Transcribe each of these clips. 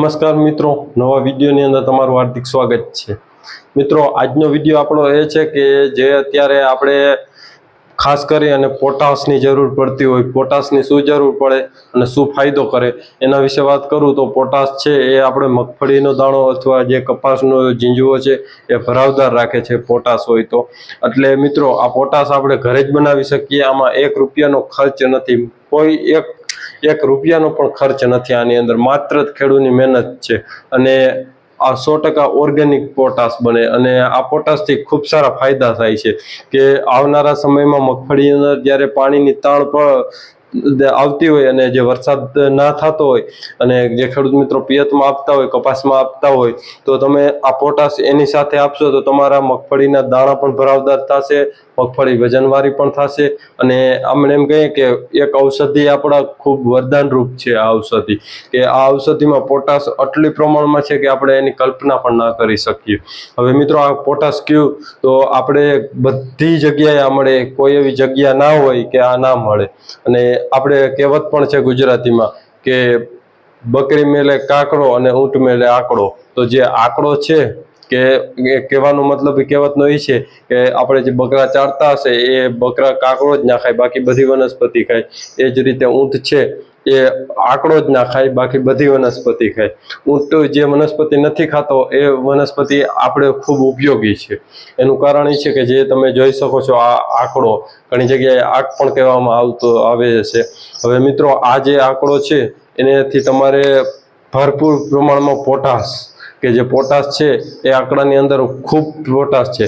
નમસ્કાર મિત્રો, નવા વિડીયોની અંદર તમારું હાર્દિક સ્વાગત છે। મિત્રો, આજનો વિડીયો આપણો એ છે કે જે અત્યારે આપણે ખાસ કરી અને પોટાશની જરૂર પડતી હોય, પોટાશની શું જરૂર પડે અને શું ફાયદો કરે એના વિશે વાત કરું તો પોટાશ છે એ આપણે મગફળીનો દાણો અથવા જે કપાસનો ઝીંઝવો છે એ ભરાવદાર રાખે છે પોટાશ હોય તો। એટલે મિત્રો, આ પોટાશ આપણે ઘરે જ બનાવી શકીએ। આમાં 1 રૂપિયાનો ખર્ચ નથી, કોઈ એક રૂપિયાનો પણ ખર્ચ નથી આની અંદર, માત્ર ખેડૂતની મહેનત છે અને આ 100% ઓર્ગેનિક પોટાશ બને અને આ પોટાશથી ખૂબ સારા ફાયદા થાય છે કે આવનારા સમયમાં મગફળી અંદર જ્યારે પાણીની તાણ પણ આવતી હોય અને જે વરસાદ ના થતો હોય અને જે ખેડૂત મિત્રો પિયતમાં આપતા હોય, કપાસમાં આપતા હોય, તો તમે આ પોટાશ એની સાથે આપશો તો તમારા મગફળીના દાણા પણ ભરાવદાર થશે, મગફળી વજનવાળી પણ થશે અને આપણે એમ કહીએ કે એક ઔષધિ આપણા ખૂબ વરદાનરૂપ છે આ ઔષધિ, કે આ ઔષધિમાં પોટાશ આટલી પ્રમાણમાં છે કે આપણે એની કલ્પના પણ ના કરી શકીએ। હવે મિત્રો, આ પોટાશ કયું તો આપણે બધી જગ્યાએ મળે, કોઈ એવી જગ્યા ના હોય કે આ ના મળે। અને આપણે કહેવત પણ છે ગુજરાતીમાં કે બકરી મેલે કાકડો અને ઊંટ મેલે આંકડો, તો જે આંકડો છે કે કહેવાનો મતલબ કહેવતનો એ છે કે આપણે જે બકરા ચારતા હશે એ બકરા કાકડો જ ના ખાય, બાકી બધી વનસ્પતિ ખાય। એ જ રીતે ઊંટ છે એ આંકડો જ ના ખાય, બાકી બધી વનસ્પતિ ખાય। ઊંટ જે વનસ્પતિ નથી ખાતો એ વનસ્પતિ આપણે ખૂબ ઉપયોગી છે। એનું કારણ એ છે કે જે તમે જોઈ શકો છો આ આંકડો, ઘણી જગ્યાએ આંક પણ કહેવામાં આવે છે। હવે મિત્રો, આ જે આંકડો છે એનાથી તમારે ભરપૂર પ્રમાણમાં પોટાશ, કે જે પોટાશ છે એ આંકડાની અંદર ખૂબ પોટાશ છે।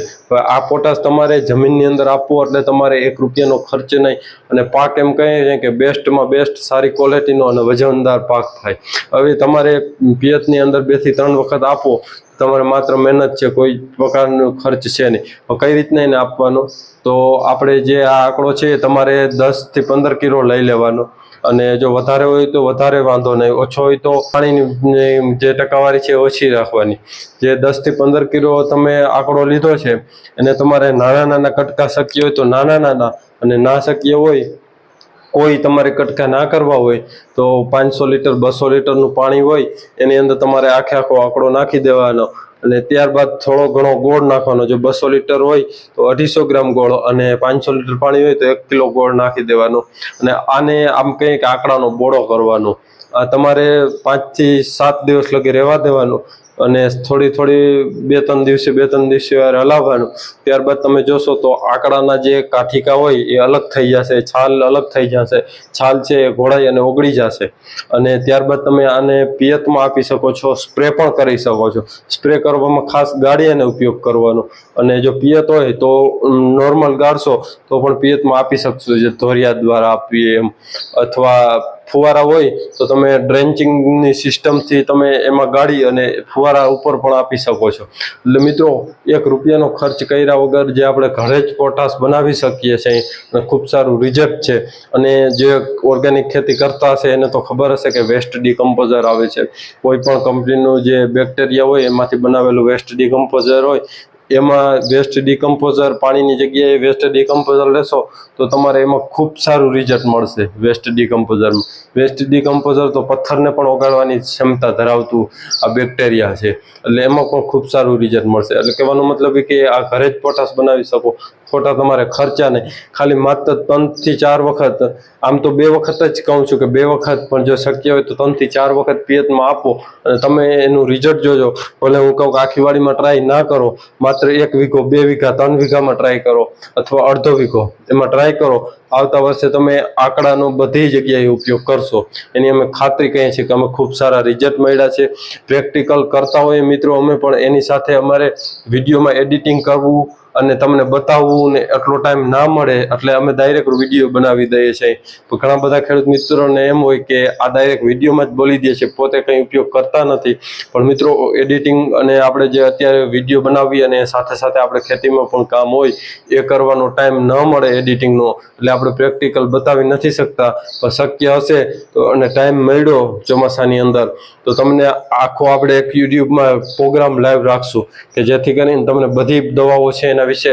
આ પોટાશ તમારે જમીનની અંદર આપવો એટલે તમારે 1 રૂપિયાનો ખર્ચ નહીં અને પાક એમ કહે છે કે બેસ્ટમાં બેસ્ટ સારી ક્વોલિટીનો અને વજનદાર પાક થાય। હવે તમારે પિયતની અંદર 2 થી 3 વખત આપો, તમારે માત્ર મહેનત છે, કોઈ પ્રકારનો ખર્ચ છે નહીં। કઈ રીતના એને આપવાનો તો આપણે જે આ આંકડો છે તમારે 10 થી 15 કિલો લઈ લેવાનો અને જો વધારે હોય તો વધારે વાંધો નહીં, ઓછો હોય તો પાણીની જે ટકાવારી છે ઓછી રાખવાની। જે 10 થી 15 કિલો તમે આંકડો લીધો છે એને તમારે નાના કટકા શક્ય હોય તો નાના અને ના શક્ય હોય કોઈ તમારે કટકા ના કરવા હોય તો 500 લીટર 200 લીટરનું પાણી હોય એની અંદર તમારે આખો આંકડો નાખી દેવાનો અને ત્યારબાદ થોડો ઘણો ગોળ નાખવાનો। જો 200 લીટર હોય તો 250 ગ્રામ ગોળ અને 500 લીટર પાણી હોય તો 1 કિલો ગોળ નાખી દેવાનો અને આને આમ કંઈક આંકડાનો બોળો કરવાનો। આ તમારે 5 થી 7 દિવસ લગી રહેવા દેવાનું અને થોડી 2-3 દિવસે વાર હલાવવાનું। ત્યારબાદ તમે જોશો તો આંકડાના જે કાઠિકા હોય એ અલગ થઈ જશે, છાલ અલગ થઈ જશે, છાલ છે એ ઘોળાઈ અને ઓગળી જશે અને ત્યારબાદ તમે આને પિયતમાં આપી શકો છો, સ્પ્રે પણ કરી શકો છો। સ્પ્રે કરવામાં ખાસ ગાળિયાનો ઉપયોગ કરવાનો અને જો પિયત હોય તો નોર્મલ ગાળશો તો પણ પિયતમાં આપી શકશો, જે ધોરિયા દ્વારા આપીએ એમ, અથવા ફુવારા હોય તો તમે ડ્રેન્ચિંગની સિસ્ટમથી તમે એમાં ગાળી અને ફુવારા ઉપર પણ આપી શકો છો। એટલે મિત્રો, 1 રૂપિયાનો ખર્ચ કર્યા વગર જે આપણે ઘરે જ પોટાશ બનાવી શકીએ છીએ અને ખૂબ સારું રિઝલ્ટ છે। અને જે ઓર્ગેનિક ખેતી કરતા હશે એને તો ખબર હશે કે વેસ્ટ ડિકમ્પોઝર આવે છે, કોઈ પણ કંપનીનું જે બેક્ટેરિયા હોય એમાંથી બનાવેલું વેસ્ટ ડિકમ્પોઝર હોય, એમાં વેસ્ટ ડિકમ્પોઝર પાણીની જગ્યાએ વેસ્ટ ડિકમ્પોઝર લેશો તો તમારે એમાં ખૂબ સારું રિઝલ્ટ મળશે। વેસ્ટ ડિકમ્પોઝર તો પથ્થરને પણ ઓગાળવાની ક્ષમતા ધરાવતું આ બેક્ટેરિયા છે, એટલે એમાં પણ ખૂબ સારું રિઝલ્ટ મળશે। એટલે કહેવાનો મતલબ એ કે આ ઘરે જ પોટાશ બનાવી શકો, ખોટા તમારે ખર્ચા નહીં, ખાલી માત્ર 3 થી 4 વખત, આમ તો 2 વખત જ કહું છું કે 2 વખત, પણ જો શક્ય હોય તો 3 થી 4 વખત પિયતમાં આપો અને તમે એનું રિઝલ્ટ જોજો। ભલે હું કહું કે આખી વાડીમાં ટ્રાય ના કરો, માત્ર 1 વીઘો 2 વીઘા 3 વીઘામાં ટ્રાય કરો અથવા અડધો વીઘો એમાં ટ્રાય કરો। આવતા વર્ષે તમે આંકડાનો બધી જગ્યાએ ઉપયોગ કરશો, એની અમે ખાતરી કહીએ છીએ કે અમે ખૂબ સારા રિઝલ્ટ મળ્યા છે। પ્રેક્ટિકલ કરતા હોઈએ મિત્રો અમે પણ, એની સાથે અમારે વિડીયોમાં એડિટિંગ કરવું અને તમને બતાવવું ને એટલો ટાઈમ ના મળે એટલે અમે ડાયરેક્ટ વિડીયો બનાવી દઈએ છીએ। તો ઘણા બધા ખેડૂત મિત્રોને એમ હોય કે આ ડાયરેક્ટ વિડીયોમાં જ બોલી દે છે, પોતે કંઈ ઉપયોગ કરતા નથી। પણ મિત્રો, એડિટિંગ અને આપણે જે અત્યારે વિડીયો બનાવીએ અને સાથે સાથે આપણે ખેતીમાં પણ કામ હોય એ કરવાનો ટાઈમ ન મળે એડિટિંગનો, એટલે આપણે પ્રેક્ટિકલ બતાવી નથી શકતા। પણ શક્ય હશે તો અને ટાઈમ મળ્યો ચોમાસાની અંદર તો તમને આખો આપણે એક યુટ્યુબમાં પ્રોગ્રામ લાઈવ રાખશું કે જેથી કરીને તમને બધી દવાઓ છે એના વિશે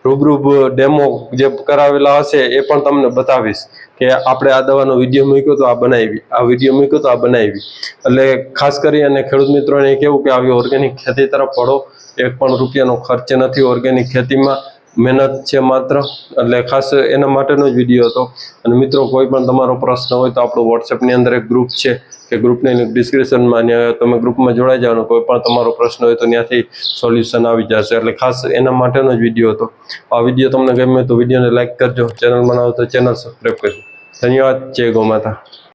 રૂબરૂ ડેમો જે કરાવેલા હશે એ પણ તમને બતાવીશ કે આપણે આ દવાનો વિડીયો મૂક્યો તો આ બનાવી, આ વિડીયો મૂક્યો તો આ બનાવી. એટલે ખાસ કરી અને ખેડૂત મિત્રોને કેવું કે આવી ઓર્ગેનિક ખેતી તરફ વળો. 1 પણ રૂપિયાનો ખર્ચ નથી ઓર્ગેનિક ખેતીમાં, મહેનત છે માત્ર. એટલે ખાસ એના માટેનો જ વિડીયો હતો. અને મિત્રો કોઈ પણ તમારો પ્રશ્ન હોય તો આપણો વોટ્સએપની અંદર એક ગ્રુપ છે કે ગ્રુપની લિંક ડિસ્ક્રિપ્શનમાં, તમે ગ્રુપમાં જોડાઈ જાઓ. કોઈ પણ તમારો પ્રશ્ન હોય તો ત્યાંથી સોલ્યુશન આવી જશે. એટલે ખાસ એના માટેનો જ વિડીયો હતો. આ વિડીયો તમને ગમે તો વિડીયોને લાઈક કરજો, ચેનલ બનાવો તો ચેનલ સબસ્ક્રાઈબ કરજો. ધન્યવાદ. જય ગૌ માતા.